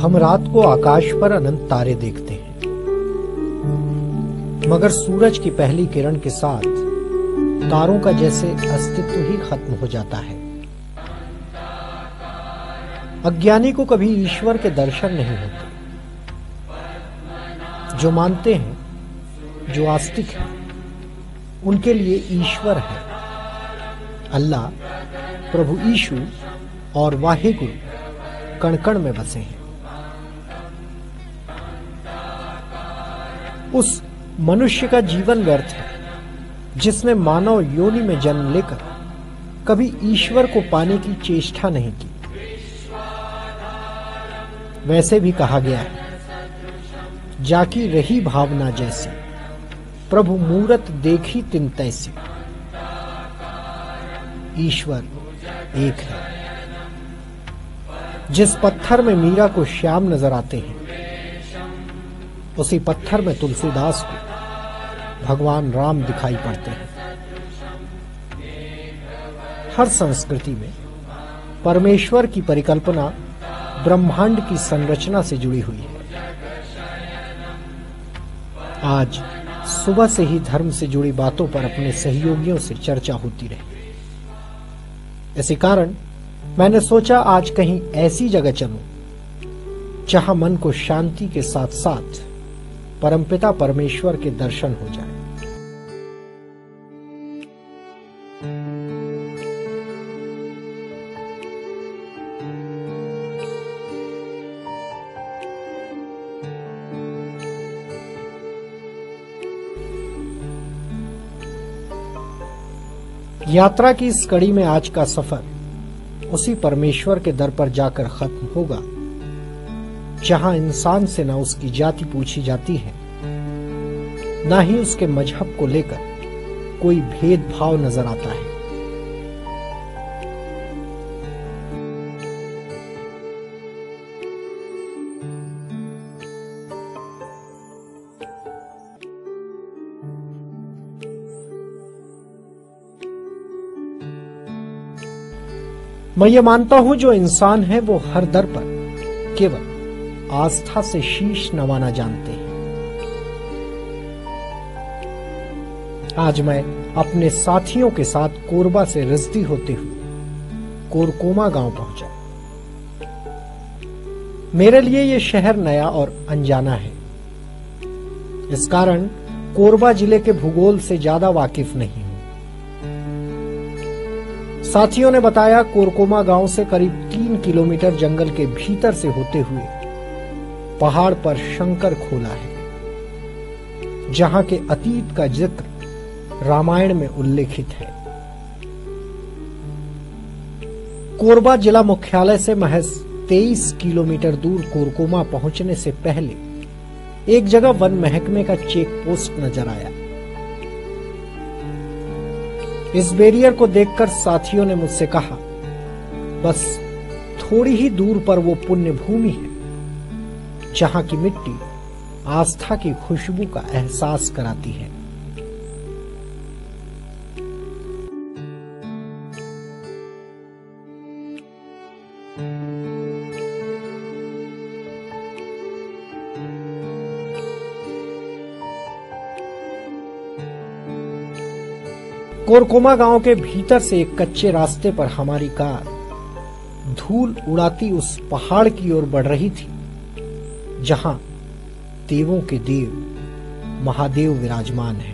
हम रात को आकाश पर अनंत तारे देखते हैं, मगर सूरज की पहली किरण के साथ तारों का जैसे अस्तित्व ही खत्म हो जाता है। अज्ञानी को कभी ईश्वर के दर्शन नहीं होते। जो मानते हैं, जो आस्तिक हैं, उनके लिए ईश्वर है, अल्लाह, प्रभु यीशु और वाहिगुरु कण कण में बसे हैं। उस मनुष्य का जीवन व्यर्थ है जिसने मानव योनि में जन्म लेकर कभी ईश्वर को पाने की चेष्टा नहीं की। वैसे भी कहा गया है, जाकी रही भावना जैसी, प्रभु मूरत देखी तिन तैसी। ईश्वर एक है। जिस पत्थर में मीरा को श्याम नजर आते हैं, उसी पत्थर में तुलसीदास को भगवान राम दिखाई पड़ते हैं। हर संस्कृति में परमेश्वर की परिकल्पना ब्रह्मांड की संरचना से जुड़ी हुई है। आज सुबह से ही धर्म से जुड़ी बातों पर अपने सहयोगियों से चर्चा होती रही। इसी कारण मैंने सोचा आज कहीं ऐसी जगह चलूं जहां मन को शांति के साथ साथ परमपिता परमेश्वर के दर्शन हो जाए। यात्रा की इस कड़ी में आज का सफर उसी परमेश्वर के दर पर जाकर खत्म होगा जहां इंसान से ना उसकी जाति पूछी जाती है, ना ही उसके मजहब को लेकर कोई भेदभाव नजर आता है। मैं ये मानता हूं, जो इंसान है वो हर दर पर केवल आस्था से शीश नवाना जानते हैं। आज मैं अपने साथियों के साथ कोरबा से रिजती होते हुए कोरकोमा गांव पहुंचा। मेरे लिए ये शहर नया और अनजाना है। इस कारण कोरबा जिले के भूगोल से ज्यादा वाकिफ नहीं हूं। साथियों ने बताया, कोरकोमा गांव से करीब 3 किलोमीटर जंगल के भीतर से होते हुए पहाड़ पर शंकर खोला है, जहां के अतीत का जिक्र रामायण में उल्लेखित है। कोरबा जिला मुख्यालय से महज 23 किलोमीटर दूर कोरकोमा पहुंचने से पहले एक जगह वन महकमे का चेक पोस्ट नजर आया। इस बैरियर को देखकर साथियों ने मुझसे कहा, बस थोड़ी ही दूर पर वो पुण्य भूमि है जहां की मिट्टी आस्था की खुशबू का एहसास कराती है। कोरकोमा गांव के भीतर से एक कच्चे रास्ते पर हमारी कार धूल उड़ाती उस पहाड़ की ओर बढ़ रही थी जहां देवों के देव महादेव विराजमान हैं।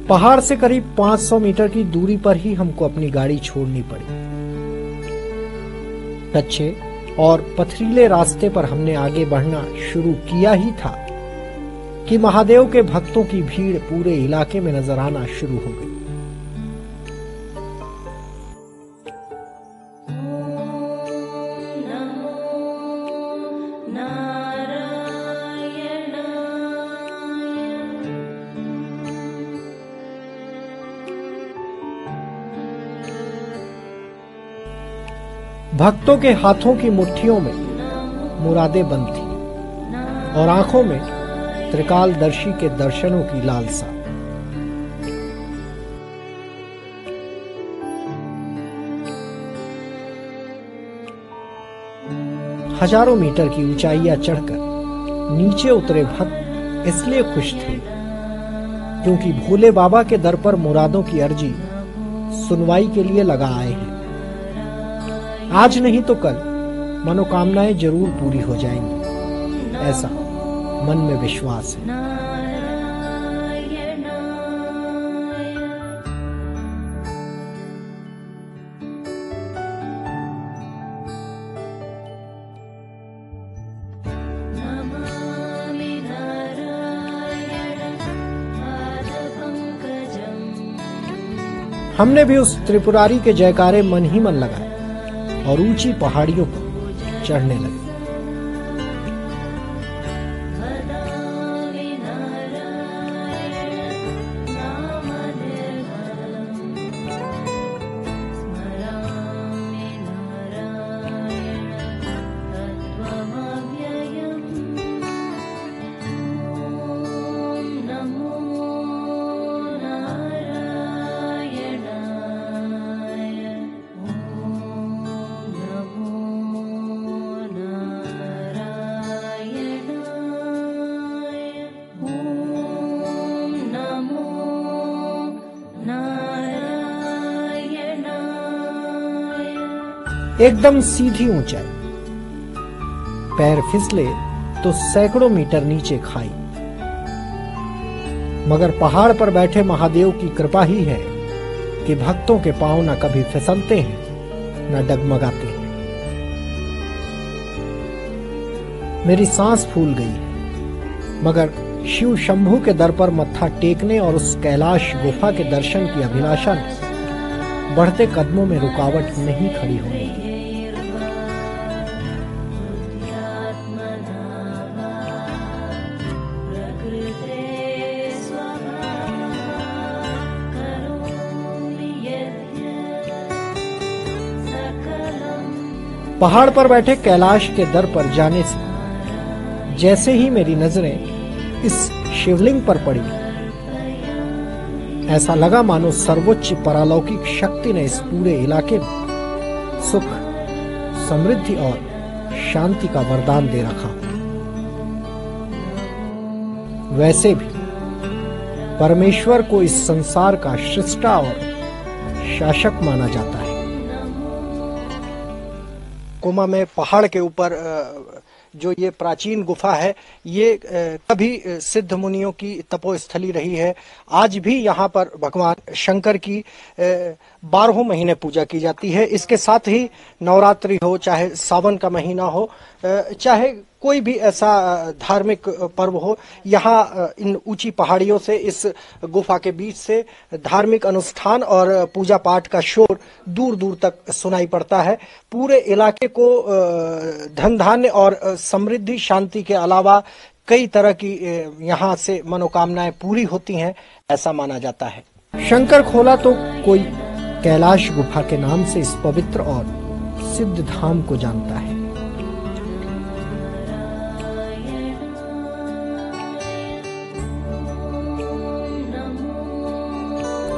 पहाड़ से करीब 500 मीटर की दूरी पर ही हमको अपनी गाड़ी छोड़नी पड़ी। कच्चे और पथरीले रास्ते पर हमने आगे बढ़ना शुरू किया ही था कि महादेव के भक्तों की भीड़ पूरे इलाके में नजर आना शुरू हो गई। भक्तों के हाथों की मुट्ठियों में मुरादें बंद थी और आंखों में त्रिकालदर्शी के दर्शनों की लालसा। हजारों मीटर की ऊंचाइयां चढ़कर नीचे उतरे भक्त इसलिए खुश थे क्योंकि भोले बाबा के दर पर मुरादों की अर्जी सुनवाई के लिए लगा आए हैं। आज नहीं तो कल मनोकामनाएं जरूर पूरी हो जाएंगी, ऐसा मन में विश्वास है। हमने भी उस त्रिपुरारी के जयकारे मन ही मन लगाए और ऊंची पहाड़ियों पर चढ़ने लगे। एकदम सीधी ऊंचाई, पैर फिसले तो सैकड़ों मीटर नीचे खाई, मगर पहाड़ पर बैठे महादेव की कृपा ही है कि भक्तों के पांव न कभी फिसलते हैं न डगमगाते हैं। मेरी सांस फूल गई है, मगर शिव शंभू के दर पर मत्था टेकने और उस कैलाश गुफा के दर्शन की अभिलाषा ने बढ़ते कदमों में रुकावट नहीं खड़ी होने दी। पहाड़ पर बैठे कैलाश के दर पर जाने से जैसे ही मेरी नजरें इस शिवलिंग पर पड़ी, ऐसा लगा मानो सर्वोच्च परालौकिक शक्ति ने इस पूरे इलाके में सुख, समृद्धि और शांति का वरदान दे रखा। वैसे भी परमेश्वर को इस संसार का सृष्टा और शासक माना जाता है। कोमा में पहाड़ के ऊपर जो ये प्राचीन गुफा है, ये कभी सिद्ध मुनियों की तपोस्थली रही है। आज भी यहाँ पर भगवान शंकर की 12 महीने पूजा की जाती है। इसके साथ ही नवरात्रि हो, चाहे सावन का महीना हो, चाहे कोई भी ऐसा धार्मिक पर्व हो, यहाँ इन ऊंची पहाड़ियों से, इस गुफा के बीच से धार्मिक अनुष्ठान और पूजा पाठ का शोर दूर दूर तक सुनाई पड़ता है। पूरे इलाके को धन धान्य और समृद्धि, शांति के अलावा कई तरह की यहाँ से मनोकामनाएं पूरी होती हैं, ऐसा माना जाता है। शंकर खोला तो कोई कैलाश गुफा के नाम से इस पवित्र और सिद्ध धाम को जानता है।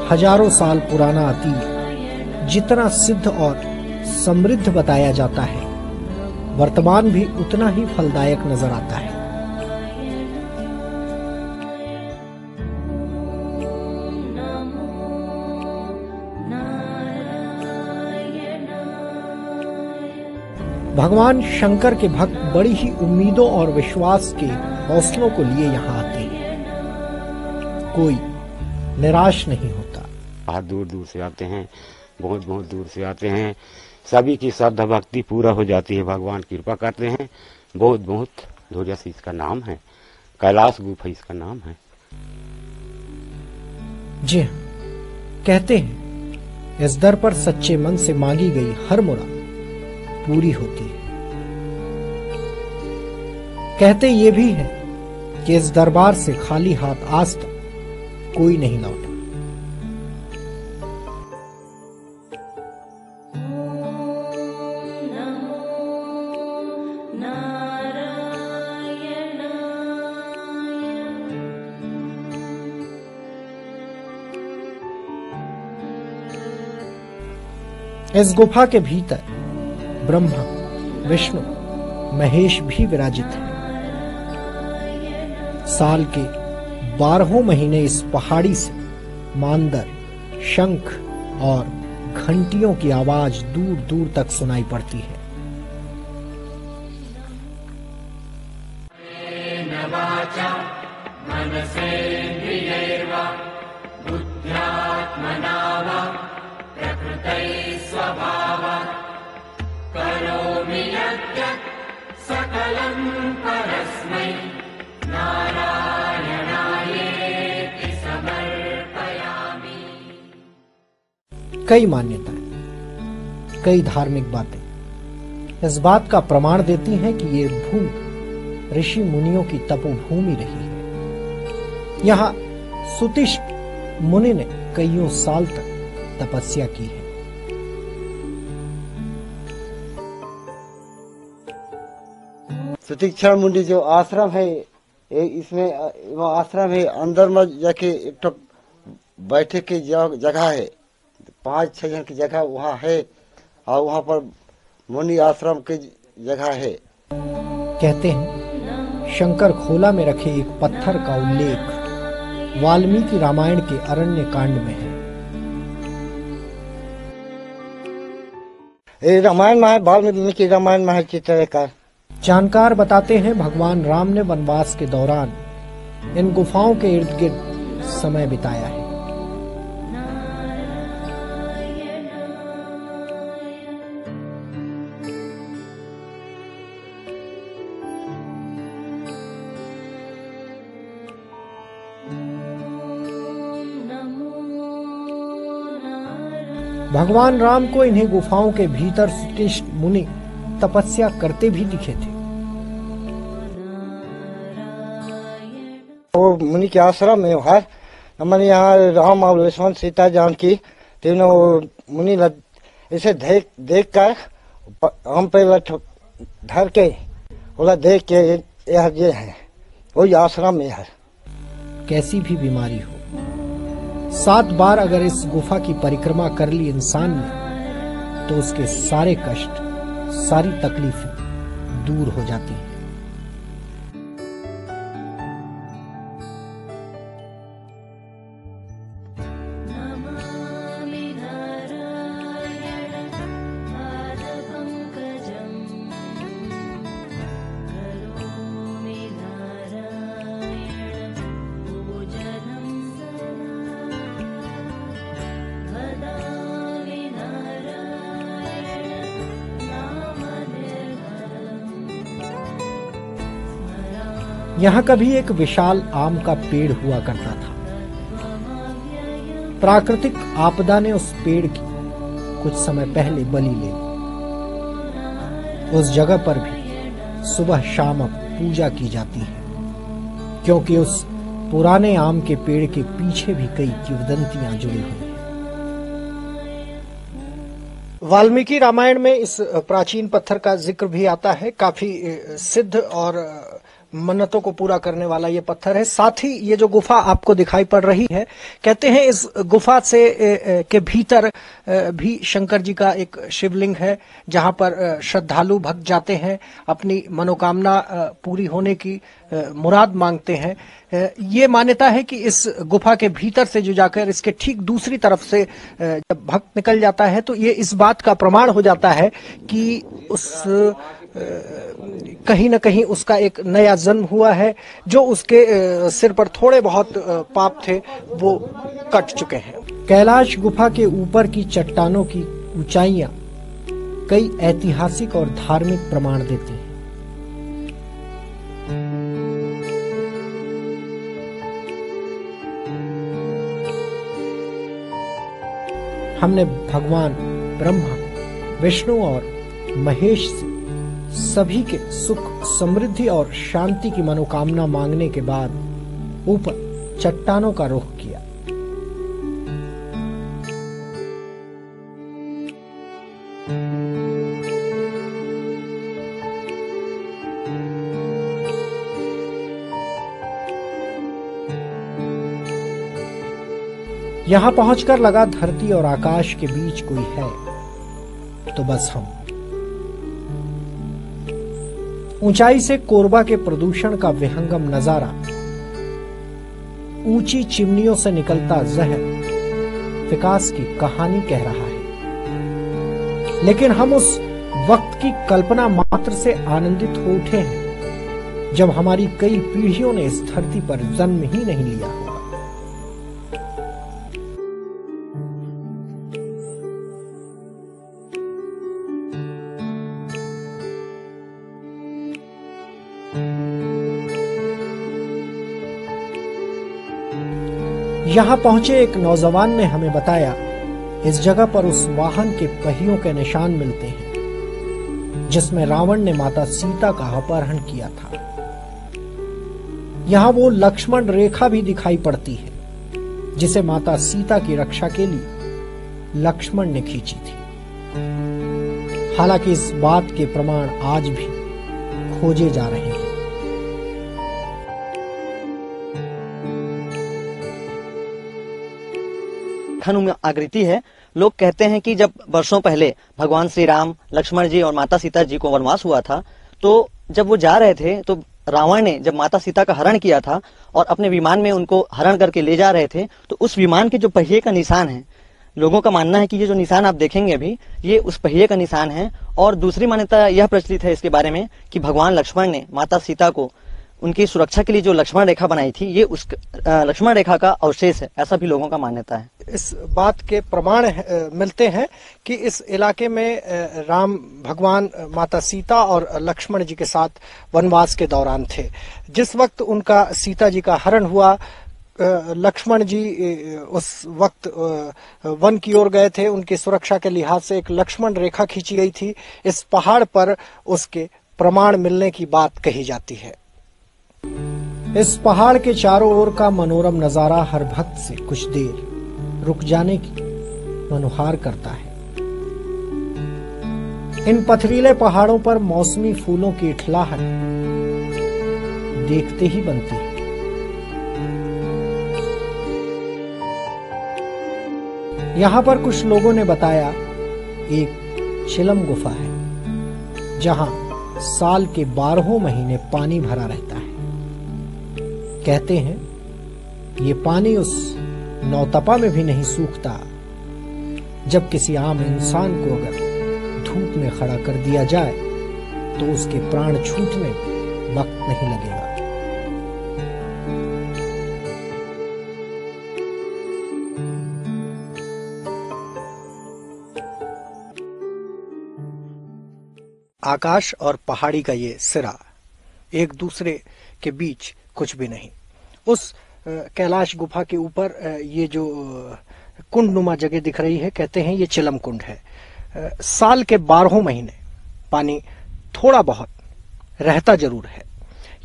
हजारों साल पुराना अतीत जितना सिद्ध और समृद्ध बताया जाता है, वर्तमान भी उतना ही फलदायक नजर आता है। भगवान शंकर के भक्त बड़ी ही उम्मीदों और विश्वास के हौसलों को लिए यहाँ आते हैं। कोई निराश नहीं होता। बहुत दूर दूर से आते हैं, बहुत बहुत दूर से आते हैं। सभी की श्रद्धा भक्ति पूरा हो जाती है, भगवान कृपा करते हैं। बहुत बहुत धोरिया से इसका नाम है, कैलाश गुफा इसका नाम है। जी कहते हैं इस दर पर सच्चे मन से मांगी गई हर मुराद पूरी होती है। कहते ये भी है कि इस दरबार से खाली हाथ आज तक कोई नहीं लौटा। इस गुफा के भीतर ब्रह्मा, विष्णु, महेश भी विराजित हैं। साल के 12 महीने इस पहाड़ी से मांदर, शंख और घंटियों की आवाज दूर दूर तक सुनाई पड़ती है। कई मान्यताएं, कई धार्मिक बातें इस बात का प्रमाण देती हैं कि ये भूमि ऋषि मुनियों की तपोभूमि रही है। यहाँ सुतिष्ठ मुनि ने कईयों साल तक तपस्या की है। सुतीक्षण मुनि जो आश्रम है, इसमें वो आश्रम है, अंदर में जाके एक तो बैठे की जगह है, 5-6 जन की जगह वहाँ है, और वहाँ पर मुनि आश्रम की जगह है। कहते हैं शंकर खोला में रखे एक पत्थर का उल्लेख वाल्मीकि रामायण के अरण्य कांड में है। ये रामायण में है, वाल्मीकि रामायण में है चित्रकार। जानकार बताते हैं भगवान राम ने वनवास के दौरान इन गुफाओं के इर्द गिर्द समय बिताया है। भगवान राम को इन्हीं गुफाओं के भीतर सुतिष्ठ मुनि तपस्या करते भी दिखे थे। वो मुनि के आश्रम में हर हमारे यहाँ राम और लक्ष्मण सीता जानकी तीनों मुनि इसे देख कर हम पे धर के बोला देख के ये है वही आश्रम में है। कैसी भी बीमारी हो, 7 बार अगर इस गुफा की परिक्रमा कर ली इंसान ने तो उसके सारे कष्ट, सारी तकलीफें दूर हो जाती हैं। यहाँ कभी एक विशाल आम का पेड़ हुआ करता था। प्राकृतिक आपदा ने उस पेड़ की कुछ समय पहले बलि ले ली। उस जगह पर भी सुबह शाम अब पूजा की जाती है, क्योंकि उस पुराने आम के पेड़ के पीछे भी कई किंवदंतियां जुड़ी हुई हैं। वाल्मीकि रामायण में इस प्राचीन पत्थर का जिक्र भी आता है। काफी सिद्ध और मन्नतों को पूरा करने वाला ये पत्थर है। साथ ही ये जो गुफा आपको दिखाई पड़ रही है, कहते हैं इस गुफा से के भीतर भी शंकर जी का एक शिवलिंग है, जहां पर श्रद्धालु भक्त जाते हैं, अपनी मनोकामना पूरी होने की मुराद मांगते हैं। ये मान्यता है कि इस गुफा के भीतर से जो जाकर इसके ठीक दूसरी तरफ से जब भक्त निकल जाता है तो ये इस बात का प्रमाण हो जाता है कि उस कहीं न कहीं उसका एक नया जन्म हुआ है। जो उसके सिर पर थोड़े बहुत पाप थे वो कट चुके हैं। कैलाश गुफा के ऊपर की चट्टानों की ऊंचाइयां कई ऐतिहासिक और धार्मिक प्रमाण देती हैं। हमने भगवान ब्रह्मा, विष्णु और महेश से सभी के सुख, समृद्धि और शांति की मनोकामना मांगने के बाद ऊपर चट्टानों का रुख किया। यहां पहुंचकर लगा धरती और आकाश के बीच कोई है, तो बस हम। ऊंचाई से कोरबा के प्रदूषण का विहंगम नजारा, ऊंची चिमनियों से निकलता जहर विकास की कहानी कह रहा है। लेकिन हम उस वक्त की कल्पना मात्र से आनंदित हो उठे हैं जब हमारी कई पीढ़ियों ने इस धरती पर जन्म ही नहीं लिया होगा। यहां पहुंचे एक नौजवान ने हमें बताया, इस जगह पर उस वाहन के पहियों के निशान मिलते हैं जिसमें रावण ने माता सीता का अपहरण किया था। यहां वो लक्ष्मण रेखा भी दिखाई पड़ती है जिसे माता सीता की रक्षा के लिए लक्ष्मण ने खींची थी। हालांकि इस बात के प्रमाण आज भी खोजे जा रहे हैं। आकृति है। लोग कहते हैं कि जब वर्षों पहले भगवान श्री राम, लक्ष्मण जी और माता सीता जी को वनवास हुआ था, तो जब वो जा रहे थे तो रावण ने जब माता सीता का हरण किया था और अपने विमान में उनको हरण करके ले जा रहे थे, तो उस विमान के जो पहिए का निशान है, लोगों का मानना है कि ये जो निशान आप देखेंगे अभी, ये उस पहिए का निशान है। और दूसरी मान्यता यह प्रचलित है इसके बारे में कि भगवान लक्ष्मण ने माता सीता को उनकी सुरक्षा के लिए जो लक्ष्मण रेखा बनाई थी, ये उस लक्ष्मण रेखा का अवशेष है, ऐसा भी लोगों का मान्यता है। इस बात के प्रमाण मिलते हैं कि इस इलाके में राम भगवान माता सीता और लक्ष्मण जी के साथ वनवास के दौरान थे। जिस वक्त उनका सीता जी का हरण हुआ, लक्ष्मण जी उस वक्त वन की ओर गए थे। उनकी सुरक्षा के लिहाज से एक लक्ष्मण रेखा खींची गई थी। इस पहाड़ पर उसके प्रमाण मिलने की बात कही जाती है। इस पहाड़ के चारों ओर का मनोरम नजारा हर भक्त से कुछ देर रुक जाने की मनुहार करता है। इन पथरीले पहाड़ों पर मौसमी फूलों की इठलाहट देखते ही बनती है। यहां पर कुछ लोगों ने बताया, एक चिलम गुफा है जहां साल के 12 महीने पानी भरा रहता है। कहते हैं ये पानी उस नौतपा में भी नहीं सूखता जब किसी आम इंसान को अगर धूप में खड़ा कर दिया जाए तो उसके प्राण छूटने में वक्त नहीं लगेगा। आकाश और पहाड़ी का ये सिरा एक दूसरे के बीच कुछ भी नहीं। उस कैलाश गुफा के ऊपर ये जो कुंड नुमा जगह दिख रही है, कहते हैं ये चिलम कुंड है। साल के 12 महीने पानी थोड़ा बहुत रहता जरूर है।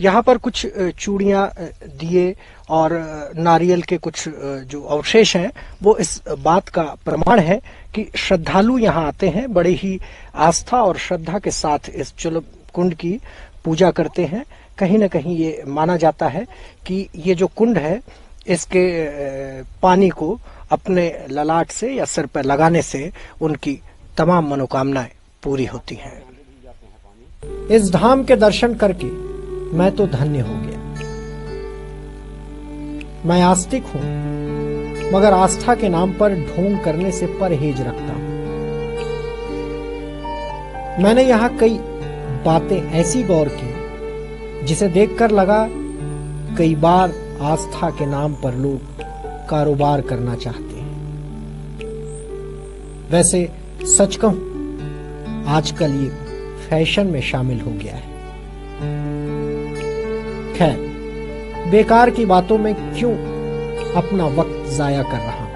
यहाँ पर कुछ चूड़ियाँ, दिए और नारियल के कुछ जो अवशेष हैं, वो इस बात का प्रमाण है कि श्रद्धालु यहाँ आते हैं, बड़े ही आस्था और श्रद्धा के साथ इस चिलम कुंड की पूजा करते हैं। कहीं न कहीं ये माना जाता है कि ये जो कुंड है, इसके पानी को अपने ललाट से या सिर पर लगाने से उनकी तमाम मनोकामनाएं पूरी होती हैं। इस धाम के दर्शन करके मैं तो धन्य हो गया। मैं आस्तिक हूं, मगर आस्था के नाम पर ढोंग करने से परहेज रखता हूं। मैंने यहां कई बातें ऐसी गौर की जिसे देखकर लगा कई बार आस्था के नाम पर लोग कारोबार करना चाहते हैं। वैसे सच कहूं, आजकल ये फैशन में शामिल हो गया है। खैर, बेकार की बातों में क्यों अपना वक्त जाया कर रहा हूं।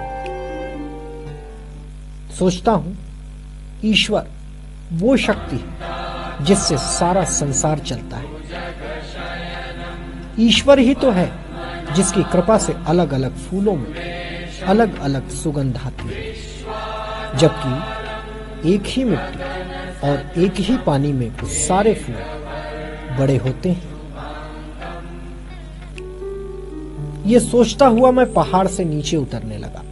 सोचता हूं, ईश्वर वो शक्ति है जिससे सारा संसार चलता है। ईश्वर ही तो है जिसकी कृपा से अलग अलग फूलों में अलग अलग सुगंध आती है, जबकि एक ही मिट्टी और एक ही पानी में सारे फूल बड़े होते हैं। ये सोचता हुआ मैं पहाड़ से नीचे उतरने लगा।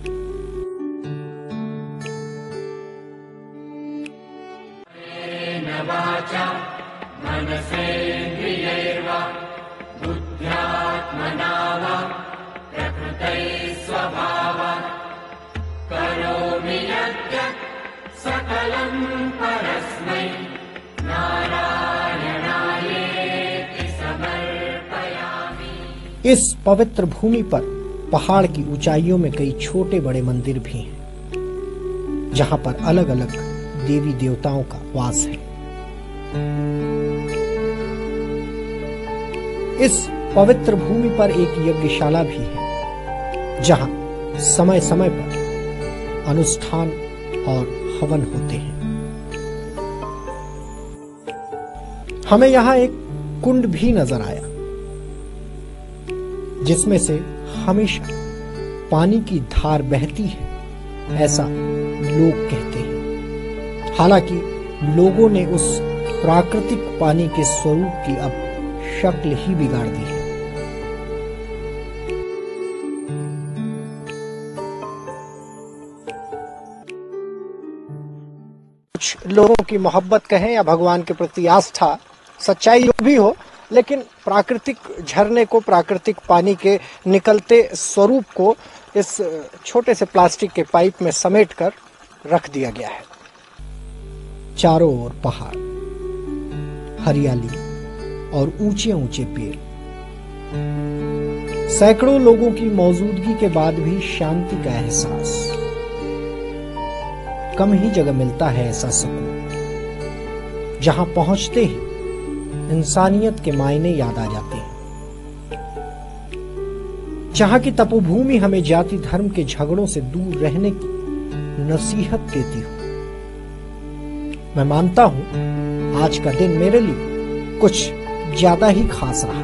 इस पवित्र भूमि पर पहाड़ की ऊंचाइयों में कई छोटे बड़े मंदिर भी हैं, जहां पर अलग अलग देवी देवताओं का वास है। इस पवित्र भूमि पर एक यज्ञशाला भी है, जहां समय समय पर अनुष्ठान और हवन होते हैं। हमें यहां एक कुंड भी नजर आया, जिसमें से हमेशा पानी की धार बहती है, ऐसा लोग कहते हैं। हालांकि लोगों ने उस प्राकृतिक पानी के स्वरूप की अब शक्ल ही बिगाड़ दी है। कुछ लोगों की मोहब्बत कहें या भगवान के प्रति आस्था, सच्चाई जो भी हो, लेकिन प्राकृतिक झरने को, प्राकृतिक पानी के निकलते स्वरूप को इस छोटे से प्लास्टिक के पाइप में समेटकर रख दिया गया है। चारों ओर पहाड़, हरियाली और ऊंचे ऊंचे पेड़। सैकड़ों लोगों की मौजूदगी के बाद भी शांति का एहसास। कम ही जगह मिलता है ऐसा सुकून, जहां पहुंचते ही इंसानियत के मायने याद आ जाते हैं। जहां की तपोभूमि हमें जाति धर्म के झगड़ों से दूर रहने की नसीहत देती हो। मैं मानता हूं आज का दिन मेरे लिए कुछ ज्यादा ही खास रहा,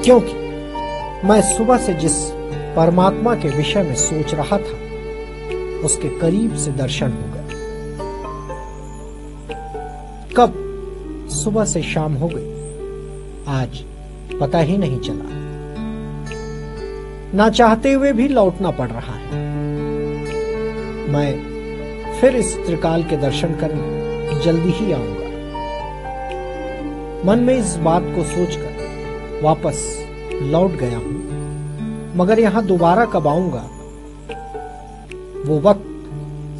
क्योंकि मैं सुबह से जिस परमात्मा के विषय में सोच रहा था, उसके करीब से दर्शन हो गए। कब सुबह से शाम हो गई, आज पता ही नहीं चला। ना चाहते हुए भी लौटना पड़ रहा है। मैं फिर इस त्रिकाल के दर्शन करने जल्दी ही आऊंगा। मन में इस बात को सोचकर वापस लौट गया हूं, मगर यहां दोबारा कब आऊंगा, वो वक्त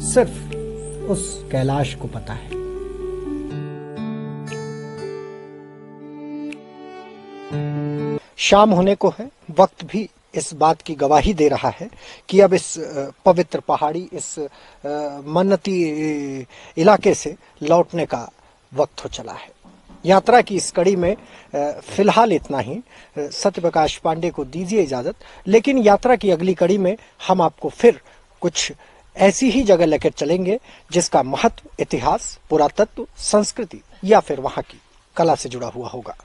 सिर्फ उस कैलाश को पता है। शाम होने को है, वक्त भी इस बात की गवाही दे रहा है कि अब इस पवित्र पहाड़ी, इस मन्नती इलाके से लौटने का वक्त हो चला है। यात्रा की इस कड़ी में फिलहाल इतना ही। सत्यप्रकाश पांडे को दीजिए इजाजत, लेकिन यात्रा की अगली कड़ी में हम आपको फिर कुछ ऐसी ही जगह लेकर चलेंगे जिसका महत्व, इतिहास, पुरातत्व, संस्कृति या फिर वहां की कला से जुड़ा हुआ होगा।